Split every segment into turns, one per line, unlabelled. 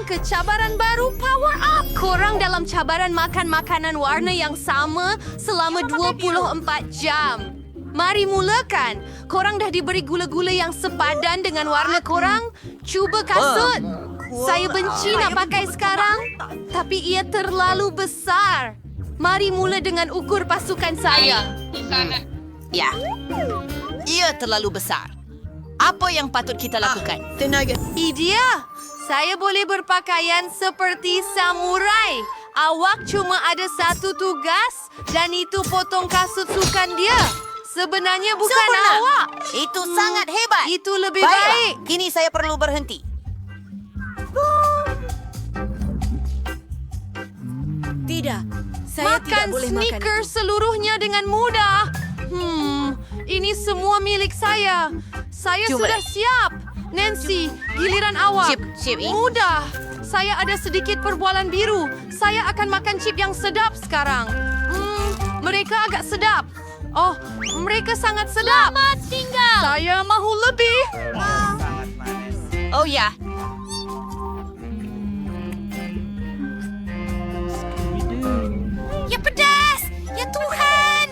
ke cabaran baru Power Up. Korang dalam cabaran makan makanan warna yang sama selama 24 jam. Mari mulakan. Korang dah diberi gula-gula yang sepadan dengan warna korang. Cuba kasut. Saya benci nak pakai sekarang, tapi ia terlalu besar. Mari mula dengan ukur pasukan saya.
Ya, ia terlalu besar. Apa yang patut kita lakukan?
Tenaga.
Idea. Saya boleh berpakaian seperti samurai. Awak cuma ada satu tugas dan itu potong kasut sukan dia. Sebenarnya bukan
Sempurna.
awak.
Itu sangat hebat.
Itu lebih
Baiklah,
baik.
kini saya perlu berhenti.
Tidak. Saya tidak
Makan
boleh makan
Snickers
itu.
seluruhnya dengan mudah. Ini semua milik saya. Saya
Cuma-
sudah siap. Nancy, giliran awak.
Chip ini.
Mudah. Saya ada sedikit perbualan biru. Saya akan makan chip yang sedap sekarang. Mereka agak sedap. Oh, mereka sangat sedap. Selamat tinggal. Saya mahu lebih.
Oh ya, ya pedas! Ya Tuhan!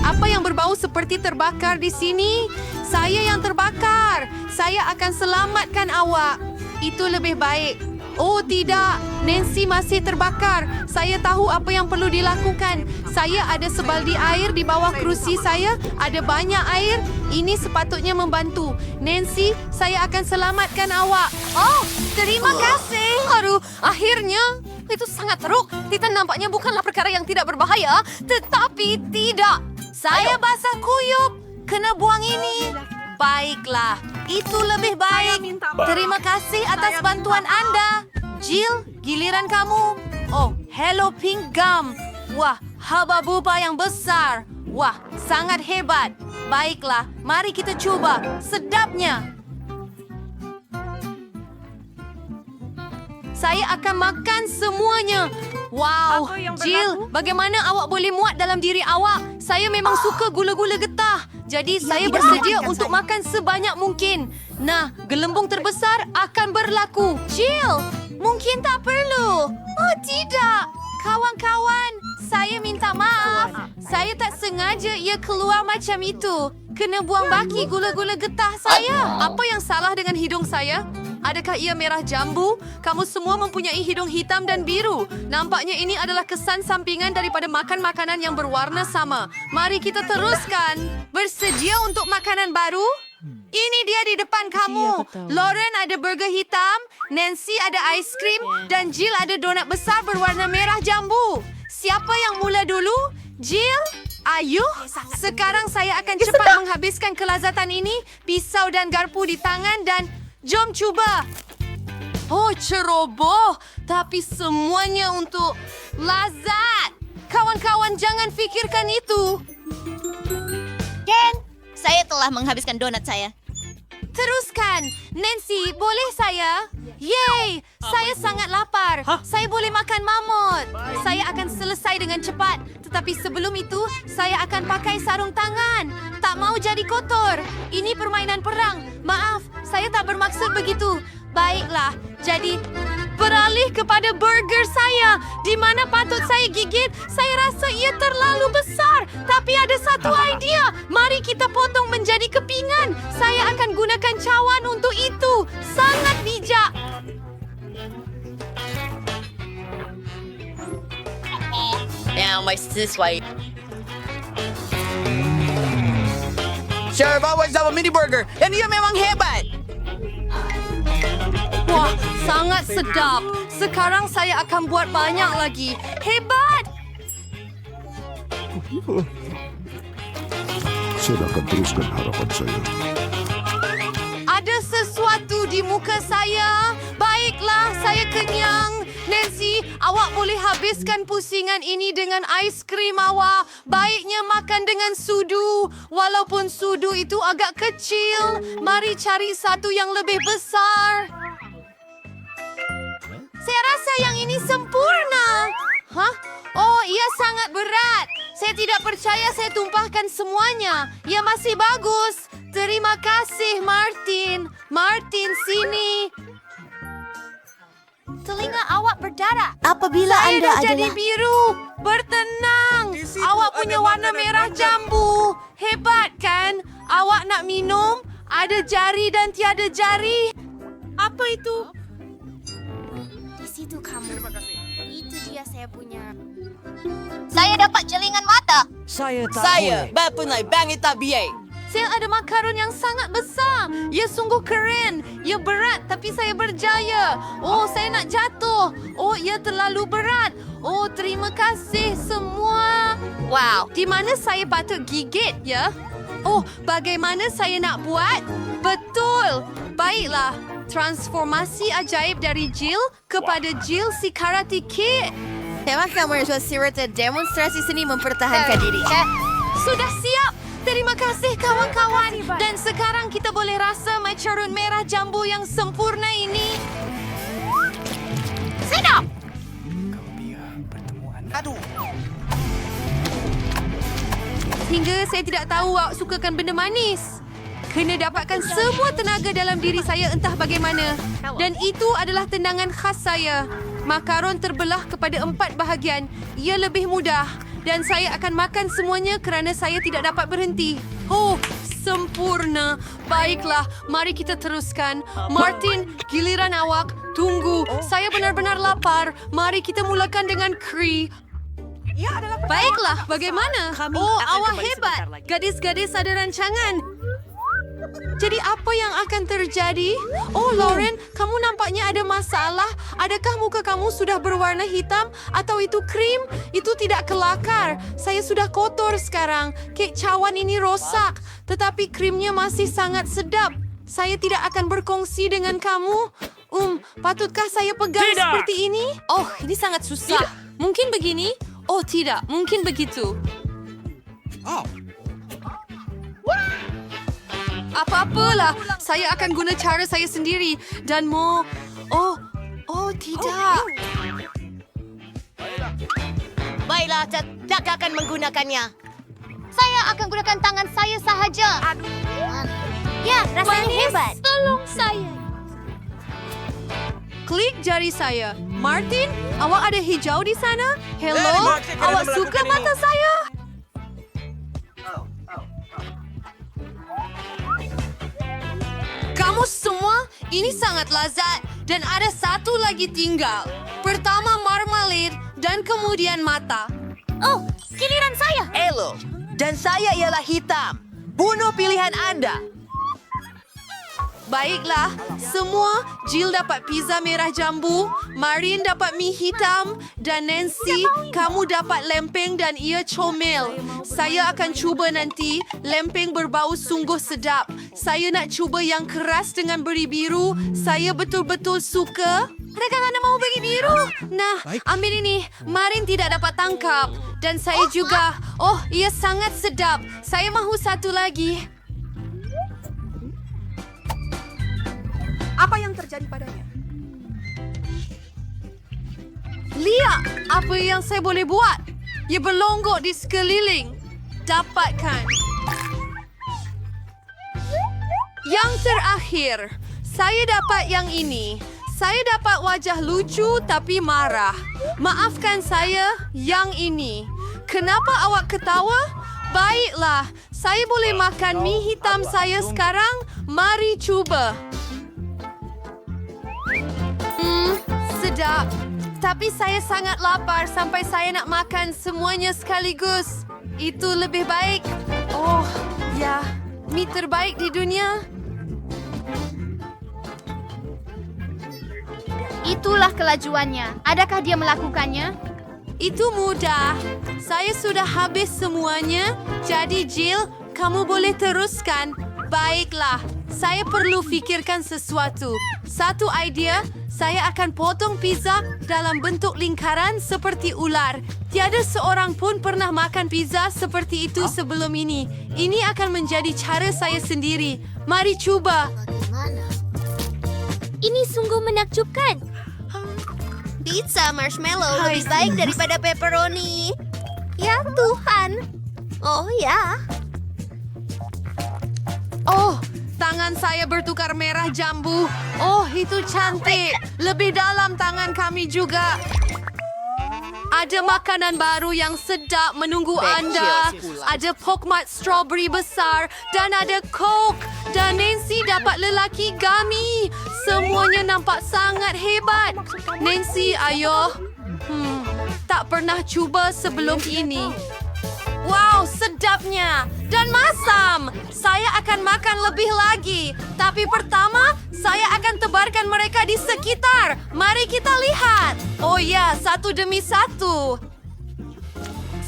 Apa yang berbau seperti terbakar di sini? Saya yang terbakar. Saya akan selamatkan awak. Itu lebih baik. Oh tidak, Nancy masih terbakar. Saya tahu apa yang perlu dilakukan. Saya ada sebaldi air di bawah kerusi saya. Ada banyak air. Ini sepatutnya membantu. Nancy, saya akan selamatkan awak. Oh, terima kasih. Aduh, akhirnya. Itu sangat teruk. Titan nampaknya bukanlah perkara yang tidak berbahaya. Tetapi tidak. Saya basah kuyup. Kena buang ini. Baiklah, itu lebih baik. Terima kasih atas bantuan Anda. Jill, giliran kamu. Oh, hello Pink Gum. Wah, haba-buba yang besar. Wah, sangat hebat. Baiklah, mari kita coba. Sedapnya. Saya akan makan semuanya. Wow, Jill, bagaimana awak boleh muat dalam diri awak? Saya memang suka gula-gula getah. Jadi saya bersedia untuk makan sebanyak mungkin. Nah, gelembung terbesar akan berlaku. Jill, mungkin tak perlu. Oh, tidak. Kawan-kawan, saya minta maaf. Saya tak sengaja ia keluar macam itu. Kena buang baki gula-gula getah saya. Apa yang salah dengan hidung saya? Adakah ia merah jambu? Kamu semua mempunyai hidung hitam dan biru. Nampaknya ini adalah kesan sampingan daripada makan makanan yang berwarna sama. Mari kita teruskan. Bersedia untuk makanan baru? Ini dia di depan kamu. Lauren ada burger hitam, Nancy ada ais krim, dan Jill ada donat besar berwarna merah jambu. Siapa yang mula dulu? Jill? Ayuh, sekarang saya akan cepat menghabiskan kelazatan ini. Pisau dan garpu di tangan dan... Jom cuba. Oh, ceroboh. Tapi semuanya untuk lazat. Kawan-kawan, jangan fikirkan itu.
Ken, saya telah menghabiskan donat saya.
Teruskan. Nancy, boleh saya? Yeay, saya sangat lapar. Saya boleh makan mamut. Saya akan selesai dengan cepat. Tetapi sebelum itu, saya akan pakai sarung tangan. Tak mau jadi kotor. Ini permainan perang. Maaf, saya tak bermaksud begitu. Baiklah, jadi beralih kepada burger saya. Di mana patut saya gigit? Saya rasa ia terlalu besar. Tapi ada satu idea. Mari kita potong menjadi kepingan. Saya akan gunakan cawan untuk itu. Sangat bijak.
Now, my sisway.
Sheriff always have a mini burger. Dan ia memang hebat.
Wah, sangat sedap. Sekarang saya akan buat banyak lagi. Hebat!
Saya akan teruskan harapan saya.
Ada sesuatu di muka saya. Baiklah, saya kenyang. Nancy, awak boleh habiskan pusingan ini dengan ais krim awak. Baiknya makan dengan sudu. Walaupun sudu itu agak kecil, mari cari satu yang lebih besar. Saya rasa yang ini sempurna. Hah? Oh, ia sangat berat. Saya tidak percaya saya tumpahkan semuanya. Ya masih bagus. Terima kasih, Martin. Martin, sini.
Telinga awak berdarah. Apabila
Saya
Anda
dah
adalah...
jadi biru. Bertenang. Awak punya warna merah jambu. Hebat kan? Awak nak minum? Ada jari dan tiada jari. Apa itu?
Di situ kamu. Itu dia saya punya. Saya dapat jelingan mata.
Saya, bapunai bangit tak biay.
Saya ada makaron yang sangat besar. Ia sungguh keren. Ia berat tapi saya berjaya. Oh, saya nak jatuh. Oh, ia terlalu berat. Oh, terima kasih semua. Wow, di mana saya patut gigit ya? Oh, bagaimana saya nak buat? Betul. Baiklah. Transformasi ajaib dari Jill kepada Jill si Karate Kid.
Tema kamu yang sirata demonstrasi seni mempertahankan diri.
Sudah siap. Terima kasih kawan-kawan. Dan sekarang kita boleh rasa macaron merah jambu yang sempurna ini.
Sedap.
Hingga saya tidak tahu awak sukakan benda manis. Kena dapatkan semua tenaga dalam diri saya entah bagaimana. Dan itu adalah tendangan khas saya. Makaron terbelah kepada 4 bahagian. Ia lebih mudah. Dan saya akan makan semuanya kerana saya tidak dapat berhenti. Oh, sempurna. Baiklah, mari kita teruskan. Martin, giliran awak. Tunggu, saya benar-benar lapar. Mari kita mulakan dengan Cree. Baiklah, bagaimana? Oh, awak hebat. Gadis-gadis ada rancangan. Jadi apa yang akan terjadi? Oh, Lauren, kamu nampaknya ada masalah. Adakah muka kamu sudah berwarna hitam atau itu krim? Itu tidak kelakar. Saya sudah kotor sekarang. Kek cawan ini rosak, tetapi krimnya masih sangat sedap. Saya tidak akan berkongsi dengan kamu. Patutkah saya pegang seperti ini? Oh, ini sangat susah. Mungkin begini? Oh, tidak. Mungkin begitu. Apa-apalah, saya akan guna cara saya sendiri dan mau... Oh, tidak.
Baiklah, tak akan menggunakannya. Saya akan gunakan tangan saya sahaja. Ya, rasanya hebat. Tolong saya.
Klik jari saya. Martin, awak ada hijau di sana? Hello, awak suka mata saya? Kamu semua, ini sangat lazat dan ada satu lagi tinggal. Pertama marmalade dan kemudian mata.
Oh, giliran saya.
Elo, dan saya ialah hitam. Bunuh pilihan Anda.
Baiklah, semua Jill dapat pizza merah jambu, Marin dapat mie hitam, dan Nancy, kamu dapat lempeng dan ia comel. Saya akan cuba nanti, lempeng berbau sungguh sedap. Saya nak cuba yang keras dengan beri biru. Saya betul-betul suka. Adakah anda mau bagi biru? Nah, ambil ini. Marin tidak dapat tangkap. Dan saya juga. Oh, ia sangat sedap. Saya mahu satu lagi. Apa yang terjadi padanya? Lihat apa yang saya boleh buat. Ia berlonggok di sekeliling. Dapatkan. Yang terakhir, saya dapat yang ini. Saya dapat wajah lucu tapi marah. Maafkan saya, yang ini. Kenapa awak ketawa? Baiklah, saya boleh makan mie hitam saya sekarang. Mari cuba. Sedap. Tapi saya sangat lapar sampai saya nak makan semuanya sekaligus. Itu lebih baik. Oh, ya. Mie terbaik di dunia.
Itulah kelajuannya. Adakah dia melakukannya?
Itu mudah. Saya sudah habis semuanya. Jadi Jill, kamu boleh teruskan. Baiklah, saya perlu fikirkan sesuatu. Satu idea, saya akan potong pizza dalam bentuk lingkaran seperti ular. Tiada seorang pun pernah makan pizza seperti itu sebelum ini. Ini akan menjadi cara saya sendiri. Mari cuba.
Ini sungguh menakjubkan. Pizza marshmallow lebih baik daripada pepperoni. Ya, Ya Tuhan. Oh ya.
Oh, tangan saya bertukar merah jambu. Oh, itu cantik. Lebih dalam tangan kami juga. Ada makanan baru yang sedap menunggu Anda. Ada Pokemon strawberry besar dan ada Coke. Dan Nancy dapat lelaki gummy. Semuanya nampak sangat hebat. Nancy, ayo. Tak pernah cuba sebelum ini. Wow, sedapnya. Dan masam. Saya akan makan lebih lagi. Tapi pertama, saya akan tebarkan mereka di sekitar. Mari kita lihat. Oh ya, satu demi satu.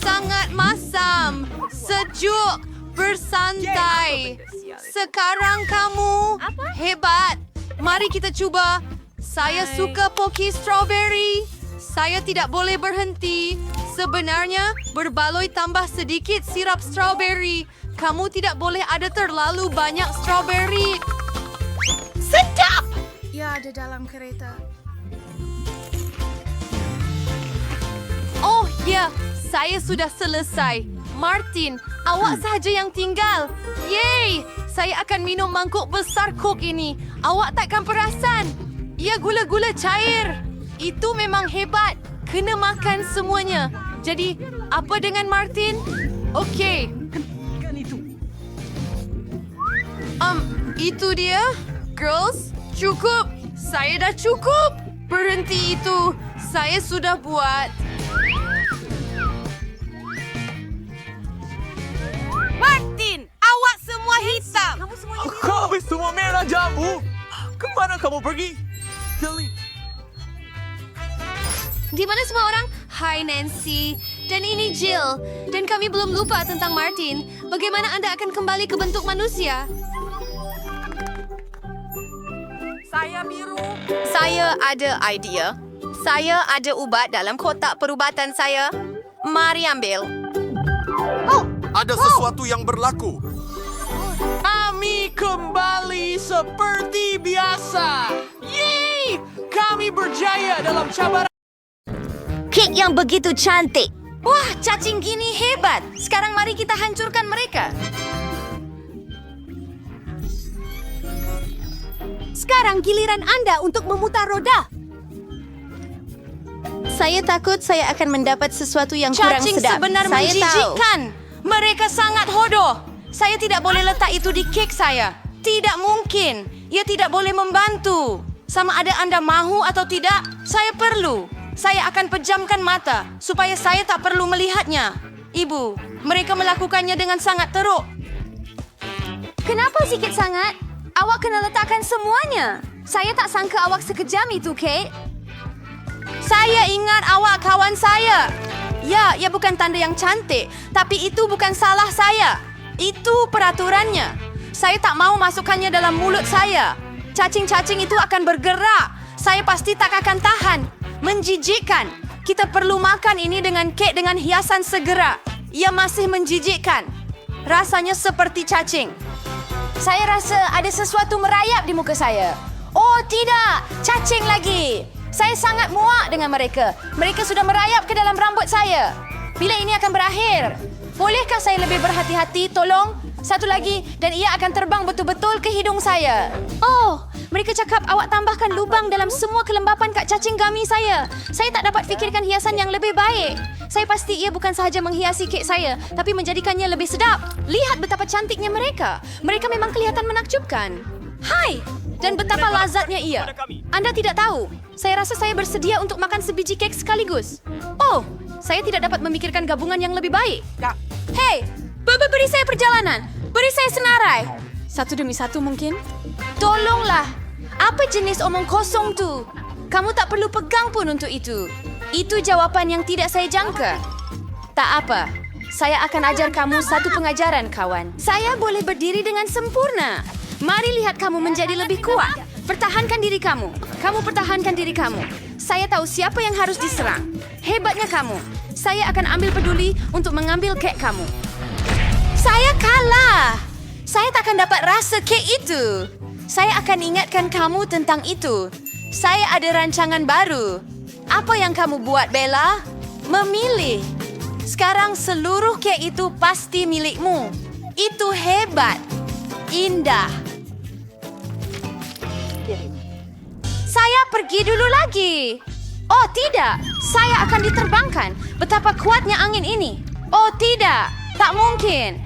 Sangat masam. Sejuk. Bersantai. Sekarang kamu hebat. Mari kita coba. Saya suka Poki Strawberry. Saya tidak boleh berhenti. Sebenarnya, berbaloi tambah sedikit sirap strawberry. Kamu tidak boleh ada terlalu banyak strawberry.
Sedap!
Ya, ada dalam kereta.
Oh ya, saya sudah selesai. Martin, awak sahaja yang tinggal. Yeay! Saya akan minum mangkuk besar Coke ini. Awak takkan perasan. Ia gula-gula cair. Itu memang hebat. Kena makan semuanya. Jadi, apa dengan Martin? Okey. Itu dia. Girls, cukup. Saya dah cukup. Berhenti itu. Saya sudah buat.
Martin, awak semua hitam.
Kami semua merah jambu. Kemana kamu pergi? Jeli.
Di mana semua orang? Hai Nancy. Dan ini Jill. Dan kami belum lupa tentang Martin. Bagaimana Anda akan kembali ke bentuk manusia?
Saya biru.
Saya ada idea. Saya ada ubat dalam kotak perubatan saya. Mari ambil.
Ada sesuatu yang berlaku.
Kami kembali seperti biasa. Yeay! Kami berjaya dalam cabaran.
Kek yang begitu cantik.
Wah, cacing gini hebat. Sekarang mari kita hancurkan mereka.
Sekarang giliran Anda untuk memutar roda.
Saya takut saya akan mendapat sesuatu yang kurang
Cacing
sedap.
sebenar
Saya
menjijikkan. Mereka sangat hodoh. Saya tidak boleh letak itu di kek saya. Tidak mungkin. Ia tidak boleh membantu. Sama ada Anda mahu atau tidak, saya perlu. Saya akan pejamkan mata supaya saya tak perlu melihatnya. Ibu, mereka melakukannya dengan sangat teruk.
Kenapa sikit sangat? Awak kena letakkan semuanya. Saya tak sangka awak sekejam itu, Kate.
Saya ingat awak kawan saya. Ya, ia bukan tanda yang cantik. Tapi itu bukan salah saya. Itu peraturannya. Saya tak mau masukkannya dalam mulut saya. Cacing-cacing itu akan bergerak. Saya pasti tak akan tahan. Menjijikkan. Kita perlu makan ini dengan kek dengan hiasan segera. Ia masih menjijikkan. Rasanya seperti cacing. Saya rasa ada sesuatu merayap di muka saya. Oh tidak, cacing lagi. Saya sangat muak dengan mereka. Mereka sudah merayap ke dalam rambut saya. Bila ini akan berakhir? Bolehkah saya lebih berhati-hati, tolong? Satu lagi, dan ia akan terbang betul-betul ke hidung saya. Oh, mereka cakap awak tambahkan lubang dalam semua kelembapan kat cacing gummy saya. Saya tak dapat fikirkan hiasan yang lebih baik. Saya pasti ia bukan sahaja menghiasi kek saya, tapi menjadikannya lebih sedap. Lihat betapa cantiknya mereka. Mereka memang kelihatan menakjubkan. Hai! Dan betapa lazatnya ia. Anda tidak tahu. Saya rasa saya bersedia untuk makan sebiji kek sekaligus. Oh, saya tidak dapat memikirkan gabungan yang lebih baik. Hei, beri saya perjalanan. Beri saya senarai. Satu demi satu mungkin. Tolonglah. Apa jenis omong kosong tu? Kamu tak perlu pegang pun untuk itu. Itu jawapan yang tidak saya jangka. Tak apa. Saya akan ajar kamu satu pengajaran, kawan. Saya boleh berdiri dengan sempurna. Mari lihat kamu menjadi lebih kuat. Pertahankan diri kamu. Kamu pertahankan diri kamu. Saya tahu siapa yang harus diserang. Hebatnya kamu. Saya akan ambil peduli untuk mengambil kek kamu. Saya kalah. Saya takkan dapat rasa kek itu. Saya akan ingatkan kamu tentang itu. Saya ada rancangan baru. Apa yang kamu buat, Bella? Memilih. Sekarang seluruh kek itu pasti milikmu. Itu hebat. Indah. Saya pergi dulu lagi. Oh tidak, saya akan diterbangkan. Betapa kuatnya angin ini. Oh tidak, tak mungkin.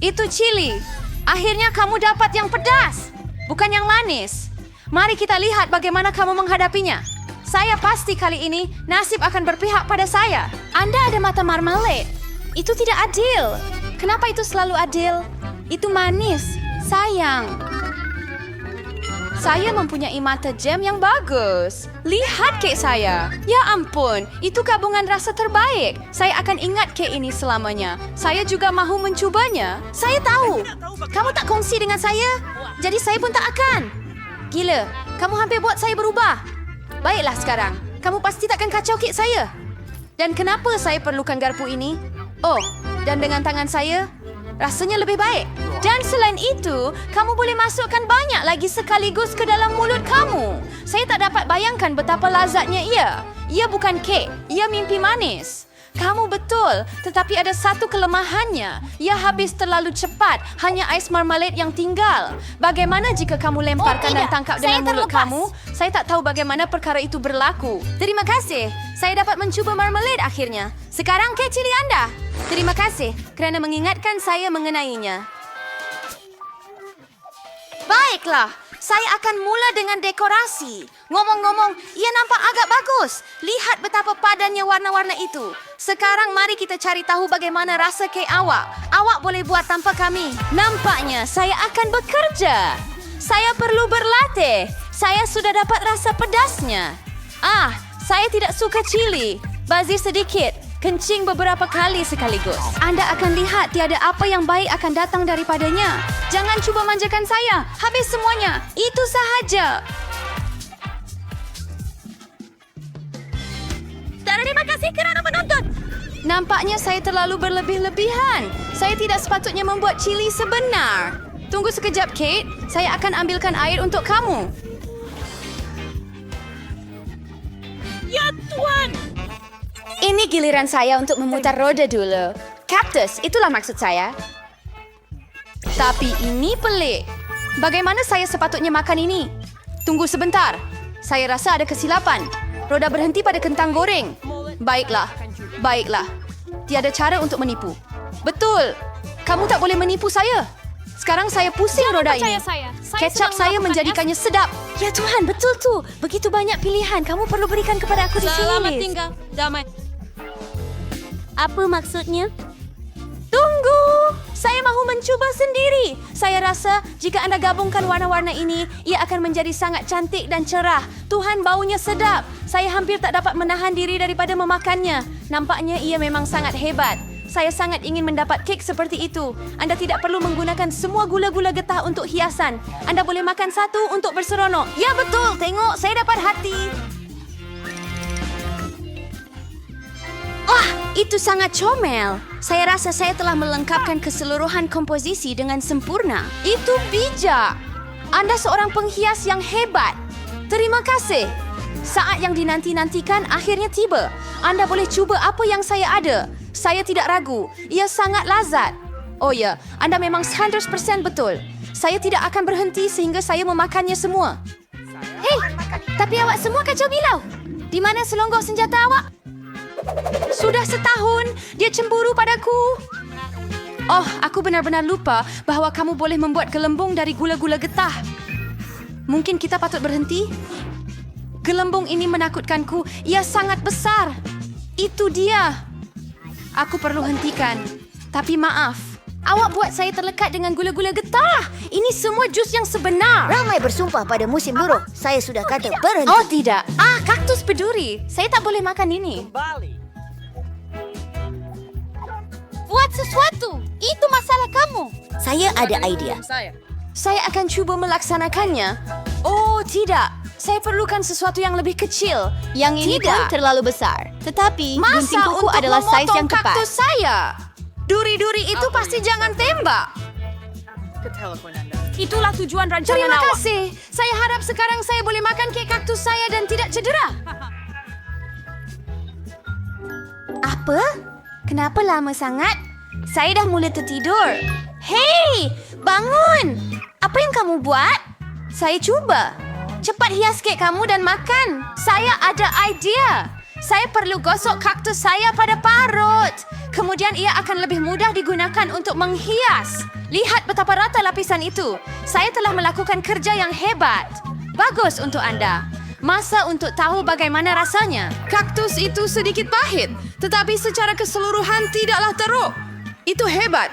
Itu chili. Akhirnya kamu dapat yang pedas, bukan yang manis. Mari kita lihat bagaimana kamu menghadapinya. Saya pasti kali ini nasib akan berpihak pada saya. Anda ada mata marmalade. Itu tidak adil. Kenapa itu selalu adil? Itu manis. Sayang. Saya mempunyai mata jam yang bagus. Lihat kek saya. Ya ampun, itu gabungan rasa terbaik. Saya akan ingat kek ini selamanya. Saya juga mahu mencubanya. Saya tahu. Kamu tak kongsi dengan saya, jadi saya pun tak akan. Gila, kamu hampir buat saya berubah. Baiklah sekarang, kamu pasti takkan kacau kek saya. Dan kenapa saya perlukan garpu ini? Oh, dan dengan tangan saya, rasanya lebih baik. Dan selain itu, kamu boleh masukkan banyak lagi sekaligus ke dalam mulut kamu. Saya tak dapat bayangkan betapa lazatnya ia. Ia bukan kek, ia mimpi manis. Kamu betul, tetapi ada satu kelemahannya. Ia habis terlalu cepat, hanya ais marmalade yang tinggal. Bagaimana jika kamu lemparkan dan tangkap dengan mulut kamu? Saya tak tahu bagaimana perkara itu berlaku. Terima kasih, saya dapat mencuba marmalade akhirnya. Sekarang kek cili anda. Terima kasih kerana mengingatkan saya mengenainya. Baiklah, saya akan mula dengan dekorasi. Ngomong-ngomong, ia nampak agak bagus. Lihat betapa padannya warna-warna itu. Sekarang mari kita cari tahu bagaimana rasa kek awak. Awak boleh buat tanpa kami. Nampaknya saya akan bekerja. Saya perlu berlatih. Saya sudah dapat rasa pedasnya. Saya tidak suka cili. Bazir sedikit. Kencing beberapa kali sekaligus. Anda akan lihat tiada apa yang baik akan datang daripadanya. Jangan cuba manjakan saya. Habis semuanya. Itu sahaja. Terima kasih kerana menonton. Nampaknya saya terlalu berlebih-lebihan. Saya tidak sepatutnya membuat cili sebenar. Tunggu sekejap, Kate. Saya akan ambilkan air untuk kamu. Ya, Tuan. Ini giliran saya untuk memutar roda dulu. Kaktus, itulah maksud saya. Tapi ini pelik. Bagaimana saya sepatutnya makan ini? Tunggu sebentar. Saya rasa ada kesilapan. Roda berhenti pada kentang goreng. Baiklah. Tiada cara untuk menipu. Betul. Kamu tak boleh menipu saya. Sekarang saya pusing roda ini. Kecap saya menjadikannya sedap. Ya Tuhan, betul tu. Begitu banyak pilihan. Kamu perlu berikan kepada aku di sini. Selamat tinggal. Damai. Apa maksudnya? Tunggu! Saya mahu mencuba sendiri. Saya rasa jika anda gabungkan warna-warna ini, ia akan menjadi sangat cantik dan cerah. Tuhan, baunya sedap. Saya hampir tak dapat menahan diri daripada memakannya. Nampaknya ia memang sangat hebat. Saya sangat ingin mendapat kek seperti itu. Anda tidak perlu menggunakan semua gula-gula getah untuk hiasan. Anda boleh makan satu untuk berseronok. Ya betul, tengok saya dapat hati. Itu sangat comel. Saya rasa saya telah melengkapkan keseluruhan komposisi dengan sempurna. Itu bijak. Anda seorang penghias yang hebat. Terima kasih. Saat yang dinanti-nantikan akhirnya tiba. Anda boleh cuba apa yang saya ada. Saya tidak ragu. Ia sangat lazat. Oh ya, Anda memang 100% betul. Saya tidak akan berhenti sehingga saya memakannya semua. Hei, tapi awak semua kacau bilau. Di mana selonggok senjata awak? Sudah setahun, dia cemburu padaku. Oh, aku benar-benar lupa bahawa kamu boleh membuat gelembung dari gula-gula getah. Mungkin kita patut berhenti? Gelembung ini menakutkanku. Ia sangat besar. Itu dia. Aku perlu hentikan. Tapi maaf. Awak buat saya terlekat dengan gula-gula getah. Ini semua jus yang sebenar.
Ramai bersumpah pada musim luruh. Saya sudah kata berhenti.
Oh tidak. Kaktus peduri. Saya tak boleh makan ini. Buat sesuatu. Itu masalah kamu.
Saya ada idea.
Saya akan cuba melaksanakannya. Oh tidak. Saya perlukan sesuatu yang lebih kecil.
Yang ini pun terlalu besar. Tetapi gunting
Masa
kuku
untuk
adalah saiz yang
memotong
tepat.
kaktus saya? Duri-duri itu pasti jangan tembak. Itulah tujuan rancangan awak. Terima kasih. Saya harap sekarang saya boleh makan kek kaktus saya dan tidak cedera. Apa?
Kenapa lama sangat? Saya dah mula tertidur. Hei, bangun! Apa yang kamu buat? Saya cuba. Cepat hias kek kamu dan makan. Saya ada idea. Saya perlu gosok kaktus saya pada parut. Kemudian ia akan lebih mudah digunakan untuk menghias. Lihat betapa rata lapisan itu. Saya telah melakukan kerja yang hebat. Bagus untuk anda. Masa untuk tahu bagaimana rasanya.
Kaktus itu sedikit pahit, tetapi secara keseluruhan tidaklah teruk. Itu hebat.